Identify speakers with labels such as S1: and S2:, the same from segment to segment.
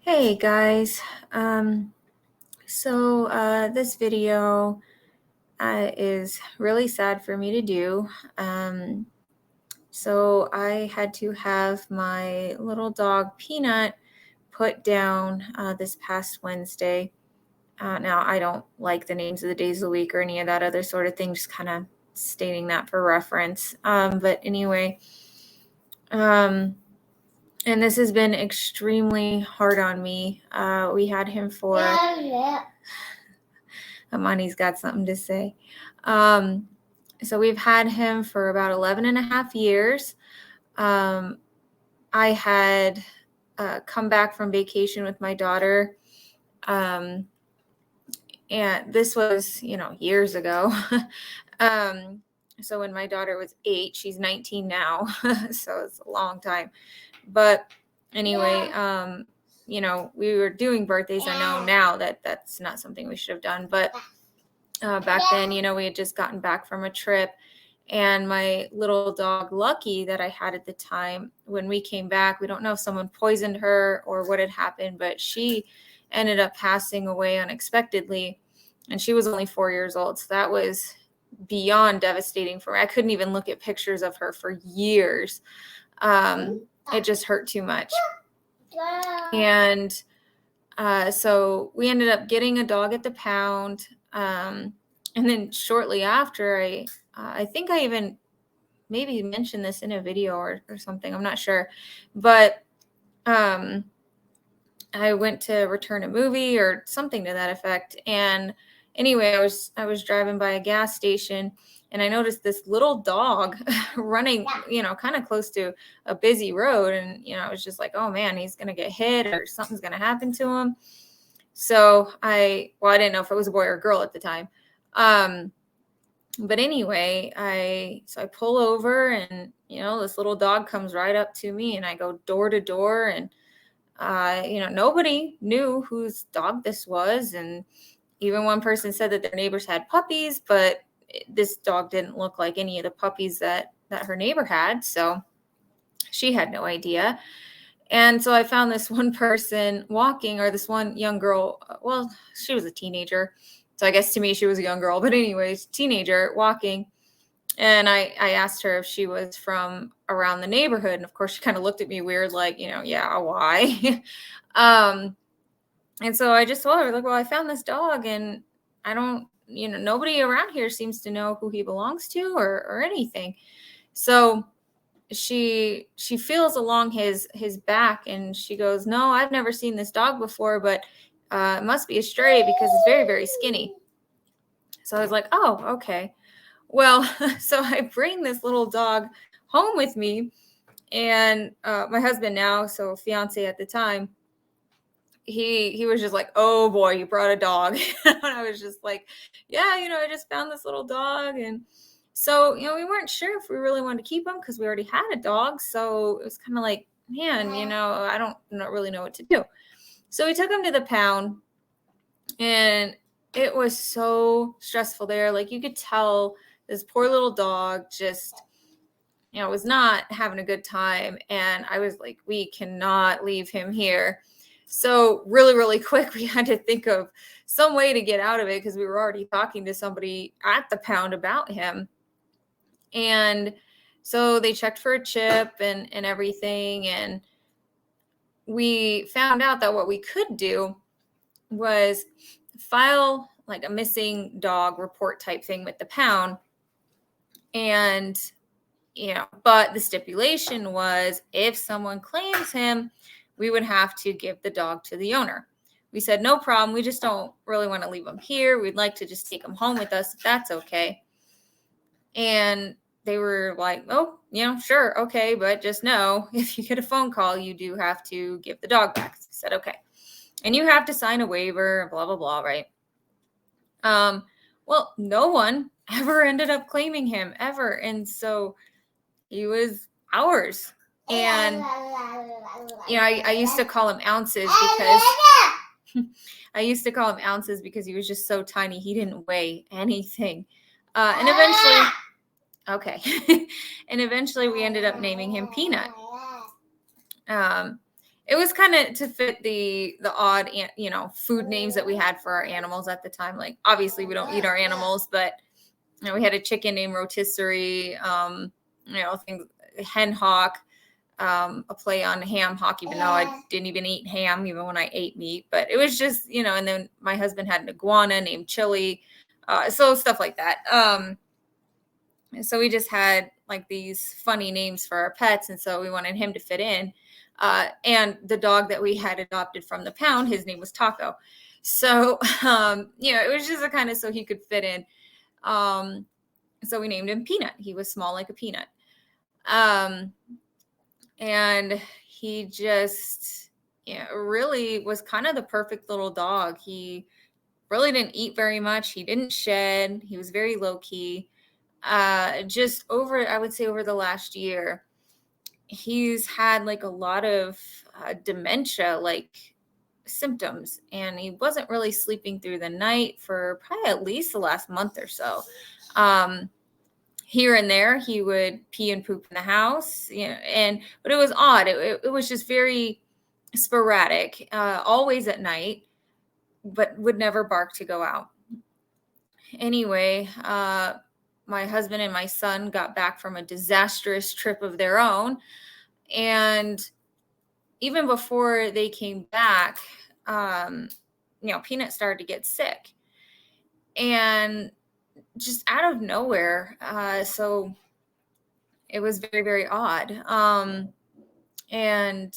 S1: Hey guys, this video is really sad for me to do. Um, so I had to have my little dog Peanut put down this past Wednesday. Now I don't like the names of the days of the week or any of that other sort of thing, just kind of stating that for reference. But anyway, um, and this has been extremely hard on me. We had him for Amani's got something to say. So we've had him for about 11 and a half years. I had come back from vacation with my daughter. And this was, years ago. So when my daughter was 8, she's 19 now. So it's a long time. But anyway, we were doing birthdays. I know now that that's not something we should have done, but back then, we had just gotten back from a trip, and my little dog Lucky that I had at the time, when we came back, we don't know if someone poisoned her or what had happened, but she ended up passing away unexpectedly, and she was only 4 years old. So that was beyond devastating for me. I couldn't even look at pictures of her for years. It just hurt too much. And so we ended up getting a dog at the pound. And then shortly after, I think I even maybe mentioned this in a video or something. I'm not sure. But I went to return a movie or something to that effect. And anyway, I was driving by a gas station, and I noticed this little dog running, kind of close to a busy road. And, I was just like, oh man, he's going to get hit or something's going to happen to him. So I didn't know if it was a boy or a girl at the time. But anyway, I pull over, and, this little dog comes right up to me, and I go door to door, and, nobody knew whose dog this was. And even one person said that their neighbors had puppies, but this dog didn't look like any of the puppies that her neighbor had. So she had no idea. And so I found this one person walking, or this one young girl. Well, she was a teenager, so I guess to me she was a young girl, but anyways, teenager walking. And I asked her if she was from around the neighborhood. And of course she kind of looked at me weird, like, yeah, why? And so I just told her, like, well, I found this dog, and I don't, nobody around here seems to know who he belongs to or anything. So she feels along his back, and she goes, no, I've never seen this dog before, but it must be a stray because it's very, very skinny. So I was like, oh, okay. Well, so I bring this little dog home with me, and my husband now, so fiance at the time, he was just like, oh boy, you brought a dog. And I was just like, yeah, I just found this little dog. And so, we weren't sure if we really wanted to keep him because we already had a dog. So it was kind of like, man, I don't really know what to do. So we took him to the pound, and it was so stressful there. Like, you could tell this poor little dog just, was not having a good time. And I was like, we cannot leave him here. So really, really quick, we had to think of some way to get out of it, because we were already talking to somebody at the pound about him. And so they checked for a chip and everything. And we found out that what we could do was file like a missing dog report type thing with the pound. And, but the stipulation was, if someone claims him, we would have to give the dog to the owner. We said, no problem. We just don't really want to leave him here. We'd like to just take him home with us, if that's okay. And they were like, oh, sure. Okay. But just know, if you get a phone call, you do have to give the dog back. So I said, okay. And you have to sign a waiver, blah, blah, blah. Right. Well, no one ever ended up claiming him ever. And so he was ours. And, I used to call him Ounces because he was just so tiny. He didn't weigh anything. And eventually we ended up naming him Peanut. It was kind of to fit the odd, food names that we had for our animals at the time. Like, obviously we don't eat our animals, but we had a chicken named rotisserie, things, hen hawk, a play on ham hock, even though I didn't even eat ham, even when I ate meat. But it was just, and then my husband had an iguana named Chili, so stuff like that. So we just had like these funny names for our pets, and so we wanted him to fit in. And the dog that we had adopted from the pound, his name was Taco. So, it was just a kind of so he could fit in. So we named him Peanut. He was small like a peanut. And he just, really was kind of the perfect little dog. He really didn't eat very much. He didn't shed. He was very low key. Just I would say over the last year, he's had like a lot of dementia like symptoms, and he wasn't really sleeping through the night for probably at least the last month or so. Here and there he would pee and poop in the house, but it was odd. It was just very sporadic, always at night, but would never bark to go out. Anyway, my husband and my son got back from a disastrous trip of their own. And even before they came back, Peanut started to get sick. And just out of nowhere. So it was very, very odd. And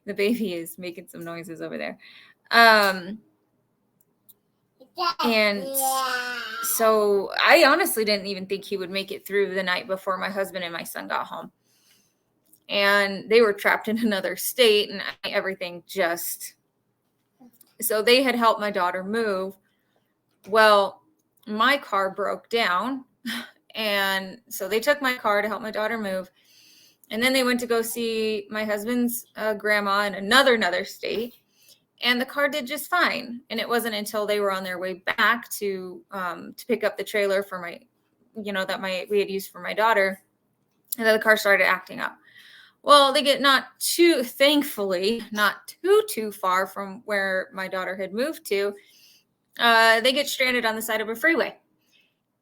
S1: the baby is making some noises over there. And so I honestly didn't even think he would make it through the night before my husband and my son got home. And they were trapped in another state, and everything just... So they had helped my daughter move. Well, my car broke down, and so they took my car to help my daughter move. And then they went to go see my husband's grandma in another state. And the car did just fine. And it wasn't until they were on their way back to pick up the trailer for we had used for my daughter, and then the car started acting up. Well, they get thankfully, not too far from where my daughter had moved to. They get stranded on the side of a freeway.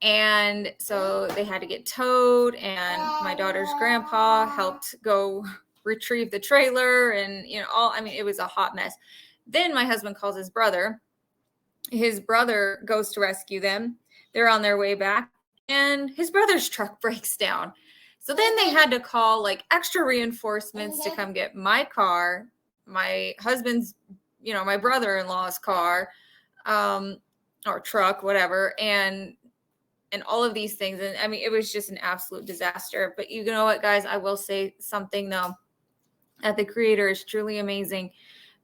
S1: And so they had to get towed, and my daughter's grandpa helped go retrieve the trailer, and, it was a hot mess. Then my husband calls his brother. His brother goes to rescue them. They're on their way back, and his brother's truck breaks down. So then they had to call like extra reinforcements to come get my car, my husband's, my brother-in-law's car, or truck, whatever, and all of these things. And it was just an absolute disaster. But you know what, guys, I will say something though, that the Creator is truly amazing,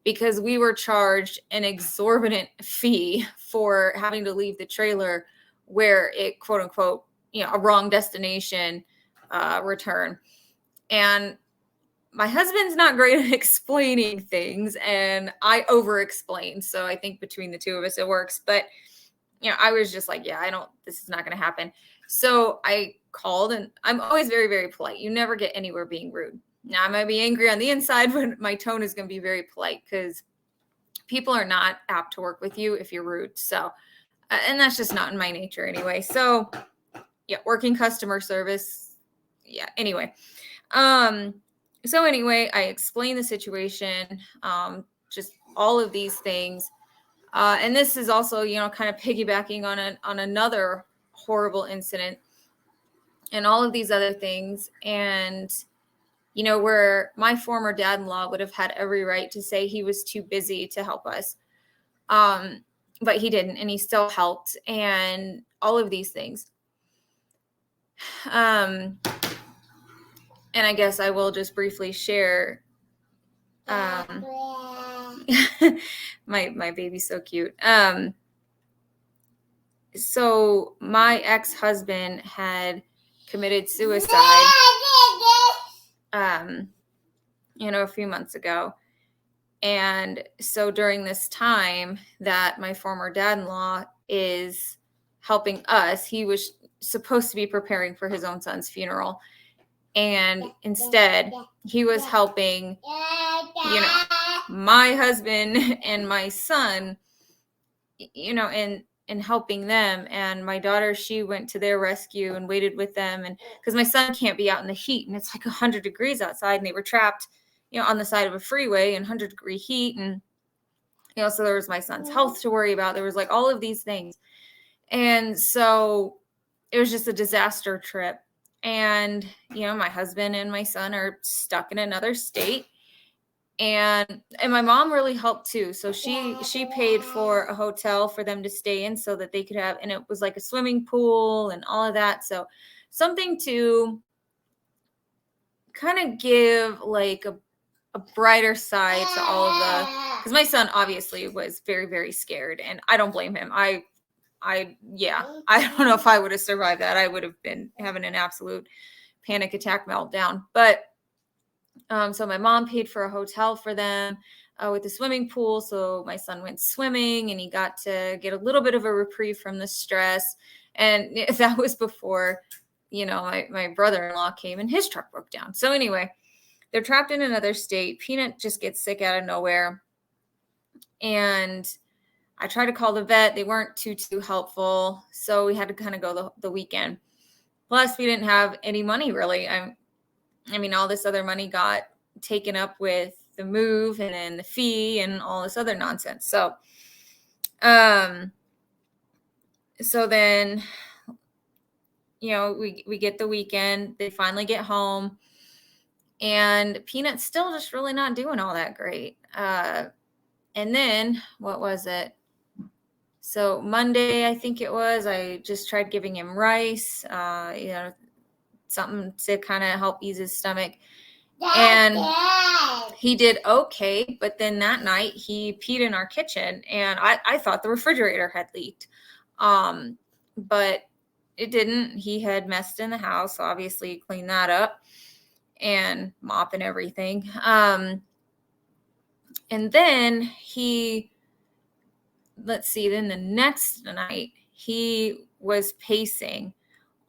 S1: because we were charged an exorbitant fee for having to leave the trailer where it, quote unquote, a wrong destination return. And my husband's not great at explaining things, and I over explain. So I think between the two of us, it works. But, I was just like, this is not going to happen. So I called, and I'm always very, very polite. You never get anywhere being rude. Now, I might be angry on the inside, but my tone is going to be very polite, because people are not apt to work with you if you're rude. So, and that's just not in my nature anyway. So, working customer service. Anyway. So anyway, I explained the situation, just all of these things. And this is also, kind of piggybacking on another horrible incident and all of these other things. And, where my former dad-in-law would have had every right to say he was too busy to help us. But he didn't, and he still helped, and all of these things. And I guess I will just briefly share. My baby's so cute. So my ex-husband had committed suicide, a few months ago. And so during this time that my former dad-in-law is helping us, he was supposed to be preparing for his own son's funeral. And instead, he was helping, my husband and my son, and helping them. And my daughter, she went to their rescue and waited with them. And because my son can't be out in the heat, and it's like 100 degrees outside, and they were trapped, on the side of a freeway in 100-degree heat. And, so there was my son's health to worry about. There was like all of these things. And so it was just a disaster trip. And, my husband and my son are stuck in another state. And my mom really helped too. So she paid for a hotel for them to stay in so that they could have, and it was like a swimming pool and all of that. So something to kind of give like a brighter side to all of the, because my son obviously was very, very scared, and I don't blame him. Yeah, I don't know if I would have survived that. I would have been having an absolute panic attack meltdown. But so my mom paid for a hotel for them with a swimming pool. So my son went swimming, and he got to get a little bit of a reprieve from the stress. And that was before, my brother-in-law came and his truck broke down. So anyway, they're trapped in another state. Peanut just gets sick out of nowhere. And I tried to call the vet. They weren't too helpful. So we had to kind of go the weekend. Plus, we didn't have any money really. I mean, all this other money got taken up with the move and then the fee and all this other nonsense. So, so then, we get the weekend. They finally get home, and Peanut's still just really not doing all that great. And then what was it? So Monday, I think it was, I just tried giving him rice, something to kind of help ease his stomach. And he did okay. But then that night he peed in our kitchen, and I thought the refrigerator had leaked. But it didn't. He had messed in the house, obviously cleaned that up and mop and everything. And then then the next night he was pacing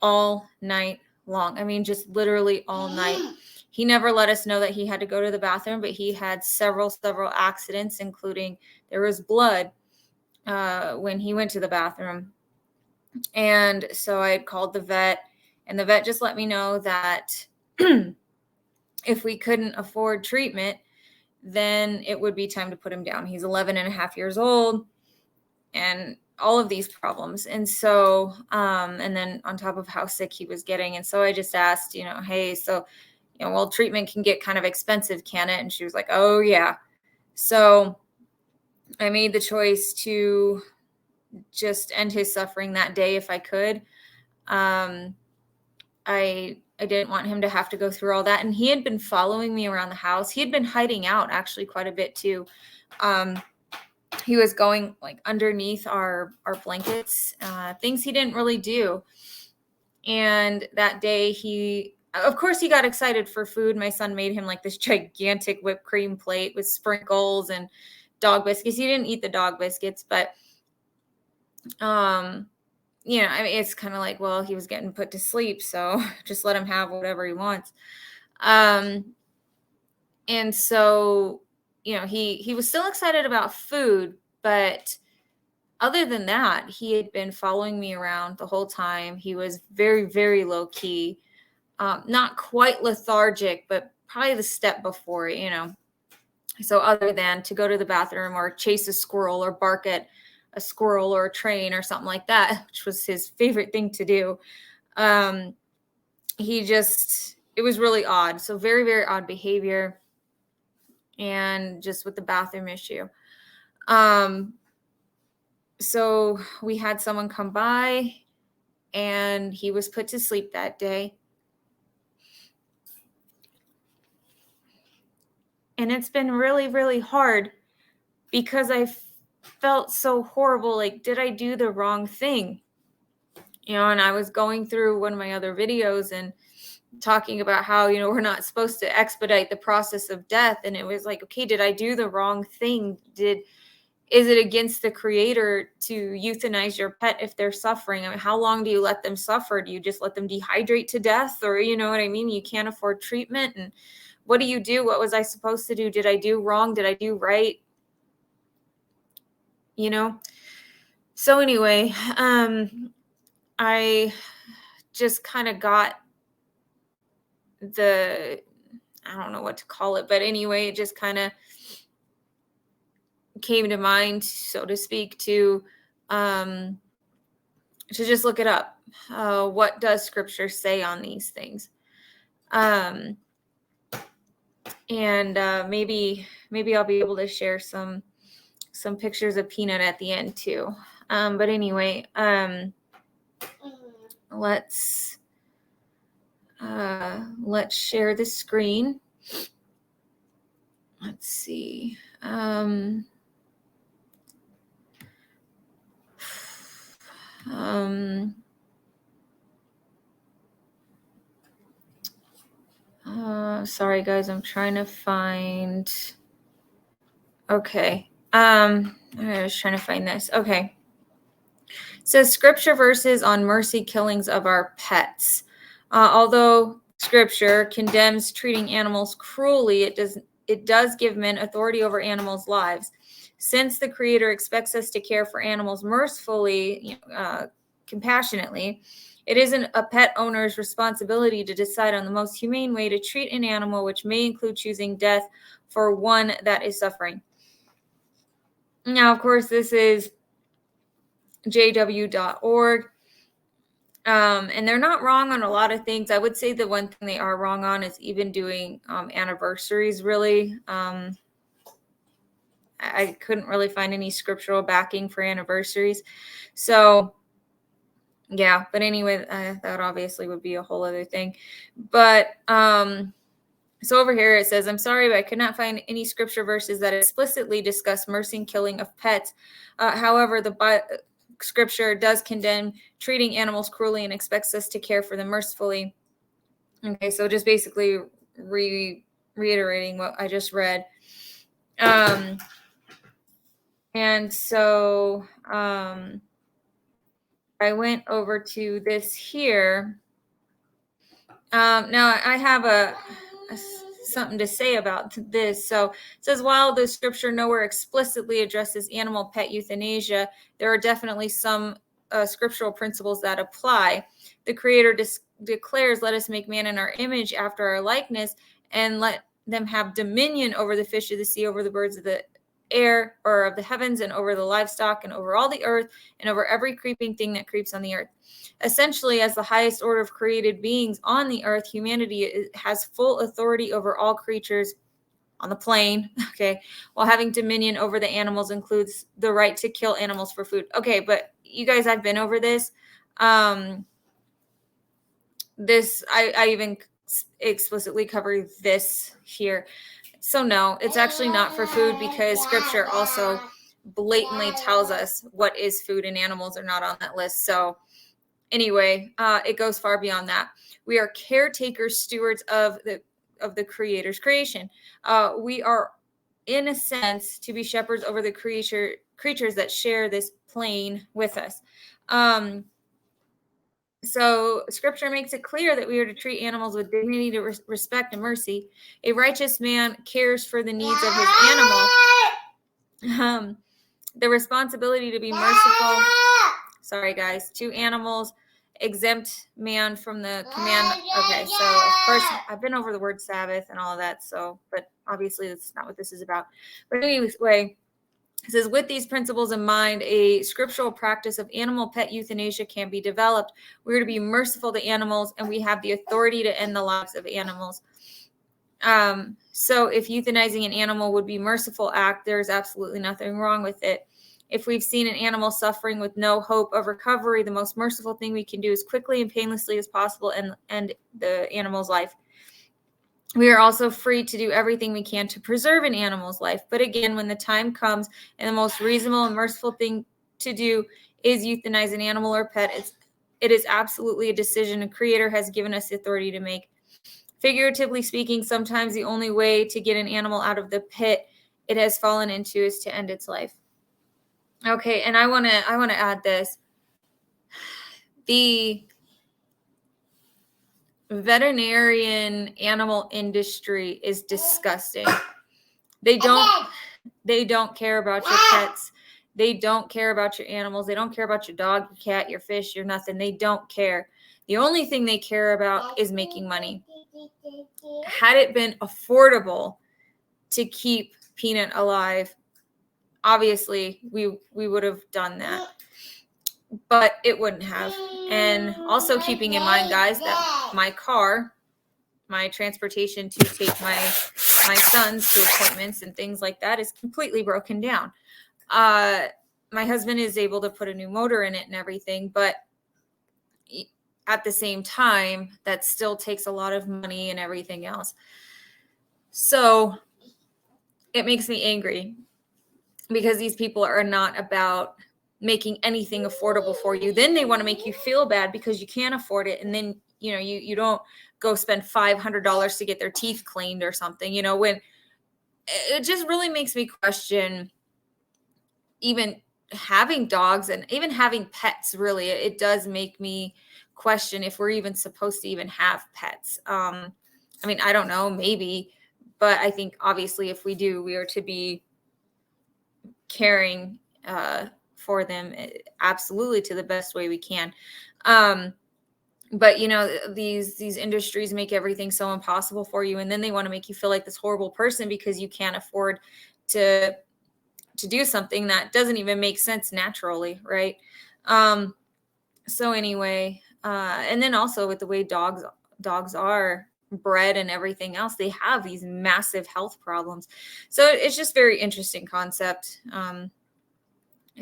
S1: all night long. I mean, just literally all night. He never let us know that he had to go to the bathroom, but he had several accidents, including there was blood when he went to the bathroom. And so I called the vet, and the vet just let me know that if we couldn't afford treatment, then it would be time to put him down. He's 11 and a half years old, and all of these problems. And so, and then on top of how sick he was getting. And so I just asked, hey, so, well, treatment can get kind of expensive, can it? And she was like, oh yeah. So I made the choice to just end his suffering that day if I could. I didn't want him to have to go through all that. And he had been following me around the house. He had been hiding out actually quite a bit too. He was going like underneath our blankets, things he didn't really do. And that day of course he got excited for food. My son made him like this gigantic whipped cream plate with sprinkles and dog biscuits. He didn't eat the dog biscuits, but, I mean, it's kind of like, well, he was getting put to sleep, so just let him have whatever he wants. And so, he was still excited about food, but other than that, he had been following me around the whole time. He was very, very low key, not quite lethargic, but probably the step before, So other than to go to the bathroom or chase a squirrel or bark at a squirrel or a train or something like that, which was his favorite thing to do. It was really odd. So very, very odd behavior. And just with the bathroom issue. So we had someone come by, and he was put to sleep that day. And it's been really, really hard because I felt so horrible. Like, did I do the wrong thing? And I was going through one of my other videos and talking about how, we're not supposed to expedite the process of death. And it was like, okay, did I do the wrong thing? is it against the creator to euthanize your pet if they're suffering? I mean, how long do you let them suffer? Do you just let them dehydrate to death? Or, you know what I mean? You can't afford treatment. And what do you do? What was I supposed to do? Did I do wrong? Did I do right? You know? So anyway, I just kind of got I don't know what to call it, but anyway, it just kind of came to mind, so to speak, to just look it up. What does scripture say on these things? And maybe I'll be able to share some pictures of Peanut at the end too. But anyway, let's share the screen. Let's see. Sorry guys, I'm trying to find. Okay. I was trying to find this. Okay. So scripture verses on mercy killings of our pets. Although scripture condemns treating animals cruelly, it does give men authority over animals' lives. Since the Creator expects us to care for animals mercifully, compassionately, it isn't a pet owner's responsibility to decide on the most humane way to treat an animal, which may include choosing death for one that is suffering. Now, of course, this is jw.org. And they're not wrong on a lot of things. I would say the one thing they are wrong on is even doing anniversaries, really. I couldn't really find any scriptural backing for anniversaries. So, yeah. But anyway, that obviously would be a whole other thing. But so over here it says, I'm sorry, but I could not find any scripture verses that explicitly discuss mercy and killing of pets. However, the scripture does condemn treating animals cruelly and expects us to care for them mercifully. Okay, so just basically reiterating what I just read. And so I went over to this here. Now I have something to say about this. So it says, while the scripture nowhere explicitly addresses animal pet euthanasia, there are definitely some scriptural principles that apply. The Creator declares, let us make man in our image after our likeness, and let them have dominion over the fish of the sea, over the birds of the air or of the heavens, and over the livestock, and over all the earth, and over every creeping thing that creeps on the earth. Essentially, as the highest order of created beings on the earth, humanity has full authority over all creatures on the plane, okay, while having dominion over the animals includes the right to kill animals for food. Okay, but you guys, I've been over this. I even explicitly cover this here. So no, it's actually not for food, because scripture also blatantly tells us what is food, and animals are not on that list. So anyway, it goes far beyond that. We are caretakers, stewards of the Creator's creation. We are, in a sense, to be shepherds over the creatures that share this plane with us. So scripture makes it clear that we are to treat animals with dignity, to respect and mercy. A righteous man cares for the needs of his animal. The responsibility to be merciful, sorry guys, to animals exempt man from the command. Okay, so of course I've been over the word Sabbath and all of that, so, but obviously that's not what this is about. But anyway, it says, with these principles in mind, a scriptural practice of animal pet euthanasia can be developed. We're to be merciful to animals, and we have the authority to end the lives of animals. So if euthanizing an animal would be a merciful act, there's absolutely nothing wrong with it. If we've seen an animal suffering with no hope of recovery, the most merciful thing we can do is quickly and painlessly as possible end the animal's life. We are also free to do everything we can to preserve an animal's life. But again, when the time comes and the most reasonable and merciful thing to do is euthanize an animal or pet, it is absolutely a decision a Creator has given us the authority to make. Figuratively speaking, sometimes the only way to get an animal out of the pit it has fallen into is to end its life. Okay, and I want to add this. The veterinarian animal industry is disgusting. They don't care about your pets. They don't care about your animals. They don't care about your dog, your cat, your fish, your nothing. They don't care. The only thing they care about is making money. Had it been affordable to keep Peanut alive, obviously we would have done that, but it wouldn't have. And also keeping in mind, guys, that my transportation to take my sons to appointments and things like that is completely broken down. My husband is able to put a new motor in it and everything, but at the same time, that still takes a lot of money and everything else. So it makes me angry because these people are not about making anything affordable for you. Then they want to make you feel bad because you can't afford it. And then, you don't go spend $500 to get their teeth cleaned or something, when it just really makes me question even having dogs and even having pets. Really, it does make me question if we're even supposed to even have pets. I mean, I don't know, maybe, but I think obviously if we do, we are to be caring for them absolutely to the best way we can. But these industries make everything so impossible for you, and then they want to make you feel like this horrible person because you can't afford to do something that doesn't even make sense naturally, right? So anyway, and then also with the way dogs are bred and everything else, they have these massive health problems. So it's just very interesting concept.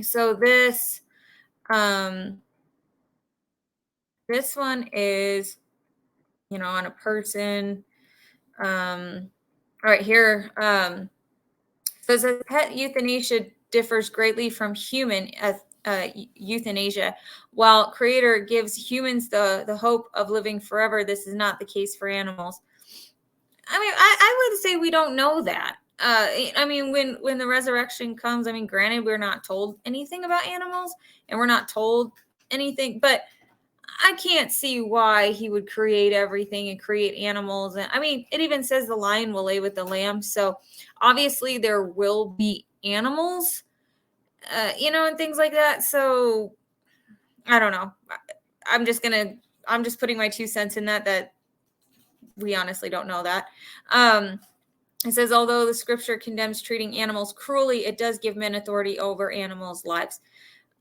S1: So um, this one is, on a person. All right, here. Says that pet euthanasia differs greatly from human euthanasia. While Creator gives humans the hope of living forever, this is not the case for animals. I mean, I would say we don't know that. I mean, when the resurrection comes, I mean, granted, we're not told anything about animals, and we're not told anything, but I can't see why he would create everything and create animals. And I mean, it even says the lion will lay with the lamb. So obviously there will be animals, and things like that. So I don't know. I'm just putting my 2 cents in that we honestly don't know that. It says, although the scripture condemns treating animals cruelly, it does give men authority over animals' lives.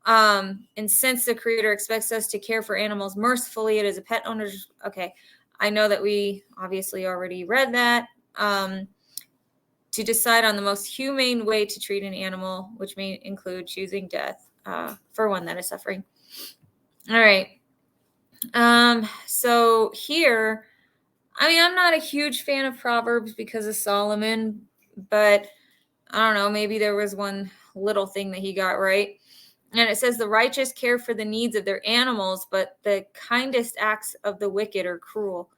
S1: And since the Creator expects us to care for animals mercifully, it is a pet owner's. Okay, I know that we obviously already read that. To decide on the most humane way to treat an animal, which may include choosing death for one that is suffering. All right. So here, I mean, I'm not a huge fan of Proverbs because of Solomon, but I don't know, maybe there was one little thing that he got right. And it says the righteous care for the needs of their animals, but the kindest acts of the wicked are cruel.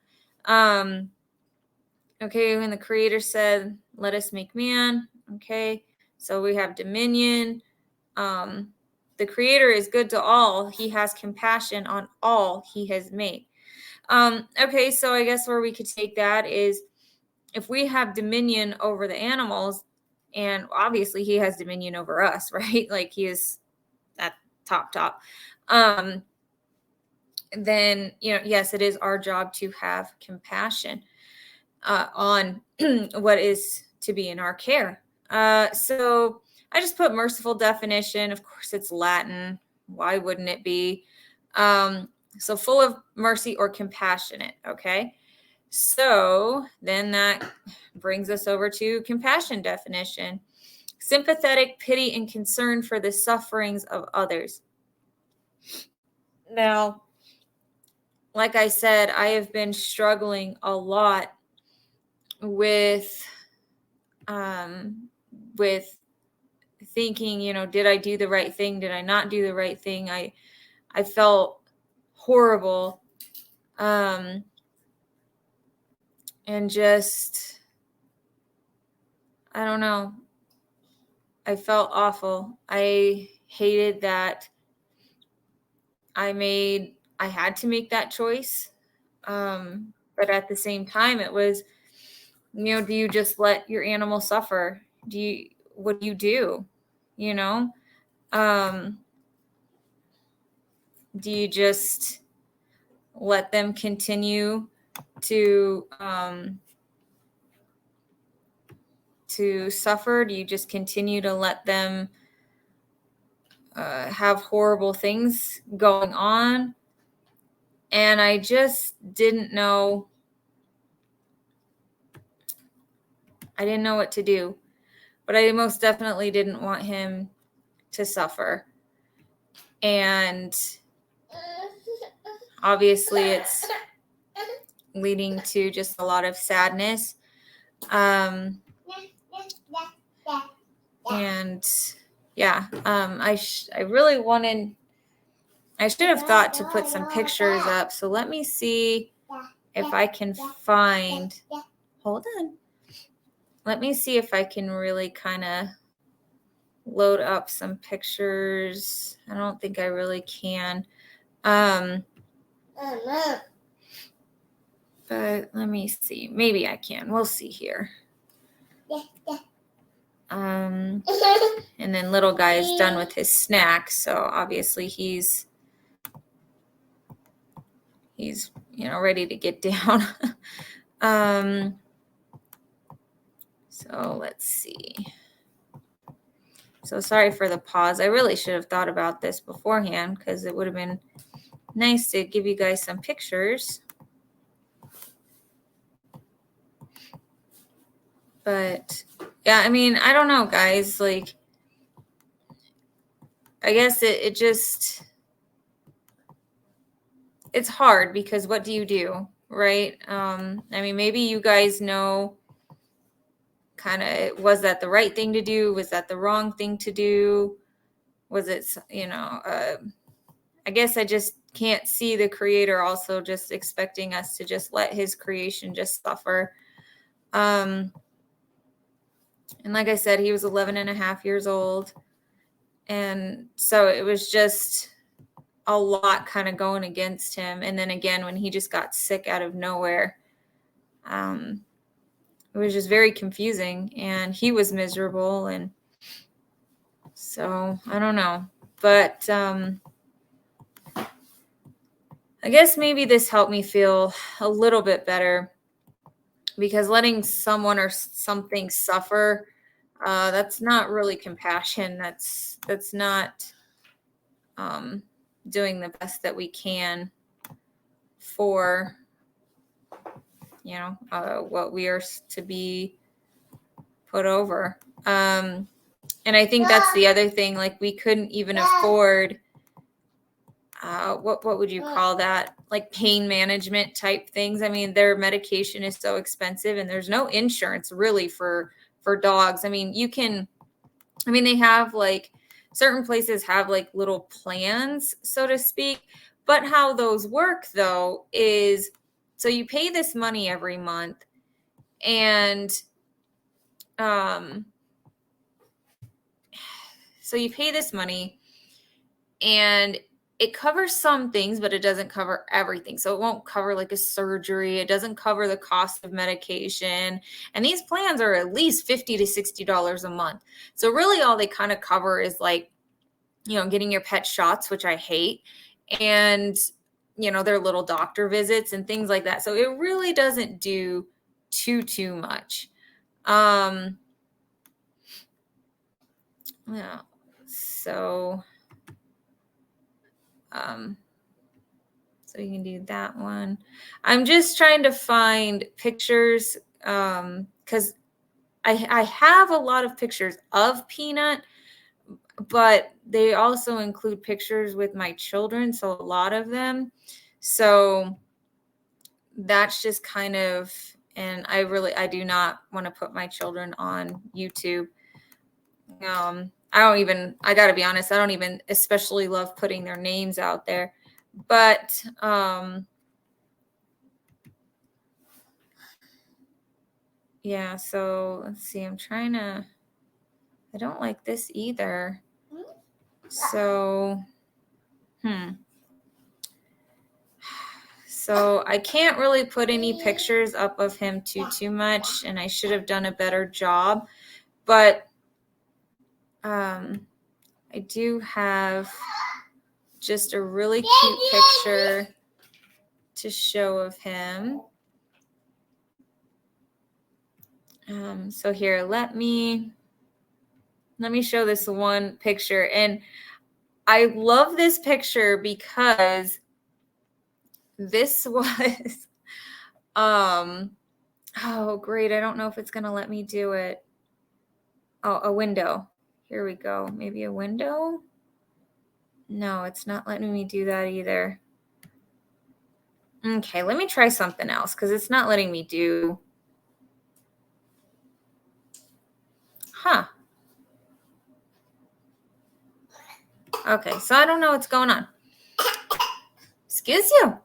S1: Okay, when the Creator said, let us make man. Okay, so we have dominion. The Creator is good to all. He has compassion on all he has made. Okay, so I guess where we could take that is if we have dominion over the animals, and obviously he has dominion over us, right? Like he is at top. Then, yes, it is our job to have compassion on what is to be in our care. So I just put merciful definition. Of course, it's Latin. Why wouldn't it be? So full of mercy or compassionate. Okay. So then that brings us over to compassion definition. Sympathetic pity and concern for the sufferings of others. Now, like I said, I have been struggling a lot with with thinking, did I do the right thing? Did I not do the right thing? I felt horrible. And just, I don't know. I felt awful. I hated that I had to make that choice. But at the same time, it was, do you just let your animal suffer? What do you do? You know, um, do you just let them continue to suffer? Do you just continue to let them have horrible things going on? And I just didn't know. I didn't know what to do, but I most definitely didn't want him to suffer. And obviously it's leading to just a lot of sadness. And yeah, I really wanted, I should have thought to put some pictures up. So let me see if I can find, hold on. Let me see if I can really kind of load up some pictures. I don't think I really can. But let me see. Maybe I can. We'll see here. And then little guy is done with his snack, so obviously he's ready to get down. So let's see. So sorry for the pause. I really should have thought about this beforehand, because it would have been nice to give you guys some pictures. But yeah, I mean, I don't know, guys. Like, I guess it just, it's hard, because what do you do, right? I mean, maybe you guys know kind of, was that the right thing to do? Was that the wrong thing to do? Was it, I guess I just can't see the creator also just expecting us to just let his creation just suffer. And like I said, he was 11 and a half years old. And so it was just a lot kind of going against him. And then again, when he just got sick out of nowhere, it was just very confusing, and he was miserable. And so I don't know, but I guess maybe this helped me feel a little bit better, because letting someone or something suffer, that's not really compassion. That's not doing the best that we can for, what we are to be put over. And I think that's the other thing. Like, we couldn't even afford, what would you call that? Like pain management type things. I mean, their medication is so expensive, and there's no insurance really for dogs. I mean, they have, like, certain places have like little plans, so to speak. But how those work though is, so you pay this money every month, and so you pay this money, and it covers some things, but it doesn't cover everything. So it won't cover like a surgery. It doesn't cover the cost of medication. And these plans are at least $50 to $60 a month. So really all they kind of cover is, like, getting your pet shots, which I hate, and, their little doctor visits and things like that. So it really doesn't do too much. Yeah. So so you can do that one. I'm just trying to find pictures, because I have a lot of pictures of Peanut, but they also include pictures with my children, so a lot of them. So that's just kind of, and I do not want to put my children on YouTube. I gotta be honest, I don't even especially love putting their names out there. But yeah, so let's see. I don't like this either. So, So I can't really put any pictures up of him too much, and I should have done a better job. But I do have just a really cute picture to show of him. So here, let me show this one picture. And I love this picture because this was, oh, great. I don't know if it's going to let me do it. Oh, a window. Here we go. Maybe a window? No, it's not letting me do that either. Okay, let me try something else because it's not letting me do. Huh. Okay, so I don't know what's going on. Excuse you.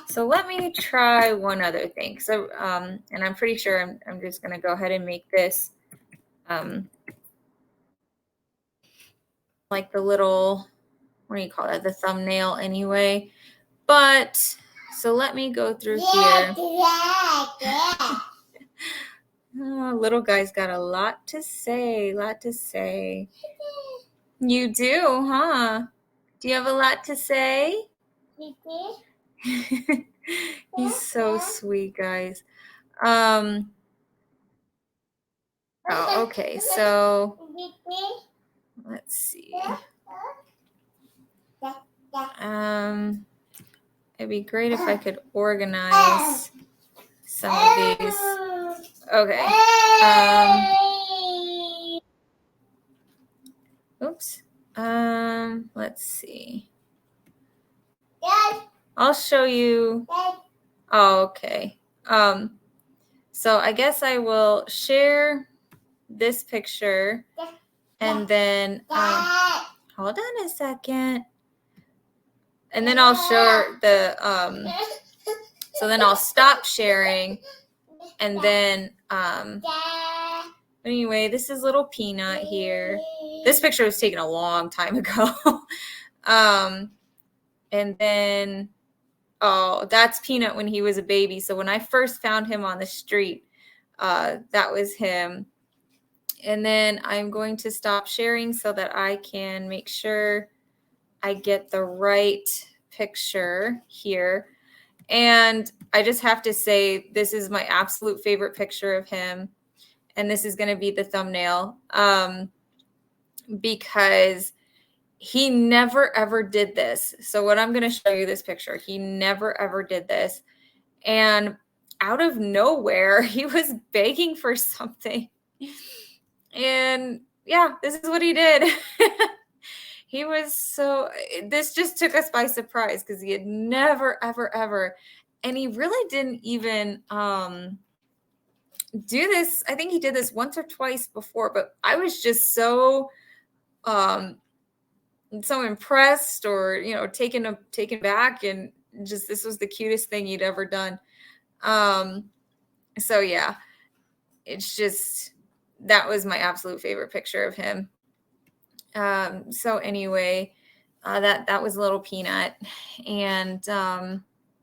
S1: So let me try one other thing. So, and I'm pretty sure I'm just going to go ahead and make this like the little, what do you call that? The thumbnail anyway. But, so let me go through here. Oh, little guy's got a lot to say, You do, huh? Do you have a lot to say? He's so sweet, guys. Oh, okay, so let's see. It'd be great if I could organize some of these. Okay. Oops. Let's see. I'll show you. Oh, okay. So I guess I will share this picture and then hold on a second. And then I'll show the so then I'll stop sharing and then anyway, this is little Peanut here. This picture was taken a long time ago. And then oh, that's Peanut when he was a baby. So when I first found him on the street, that was him. And then I'm going to stop sharing so that I can make sure I get the right picture here. And I just have to say, this is my absolute favorite picture of him. And this is going to be the thumbnail because he never, ever did this. So what I'm going to show you this picture, he never, ever did this. And out of nowhere, he was begging for something. And yeah, this is what he did. He was so, this just took us by surprise because he had never, ever, ever, and he really didn't even do this. I think he did this once or twice before, but I was just so impressed or, taken back, and just, this was the cutest thing he'd ever done. So yeah, it's just, that was my absolute favorite picture of him. So anyway, that was little Peanut, and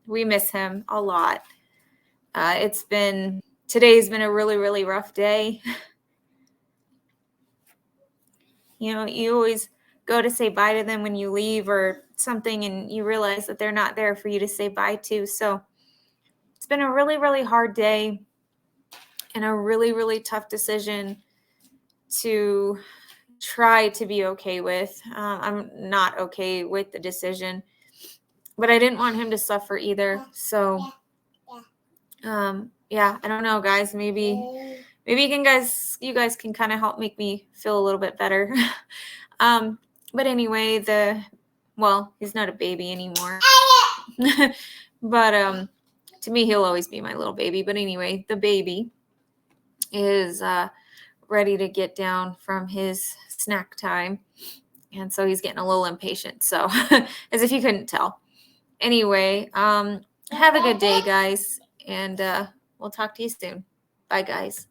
S1: we miss him a lot. Today's been a really, really rough day. You always go to say bye to them when you leave or something, and you realize that they're not there for you to say bye to. So it's been a really, really hard day and a really, really tough decision to try to be okay with. I'm not okay with the decision, but I didn't want him to suffer either. So, yeah, I don't know, guys. Maybe you guys can kind of help make me feel a little bit better. But anyway, he's not a baby anymore. But to me, he'll always be my little baby. But anyway, the baby is ready to get down from his snack time. And so he's getting a little impatient. So as if you couldn't tell. Anyway, have a good day, guys. And we'll talk to you soon. Bye, guys.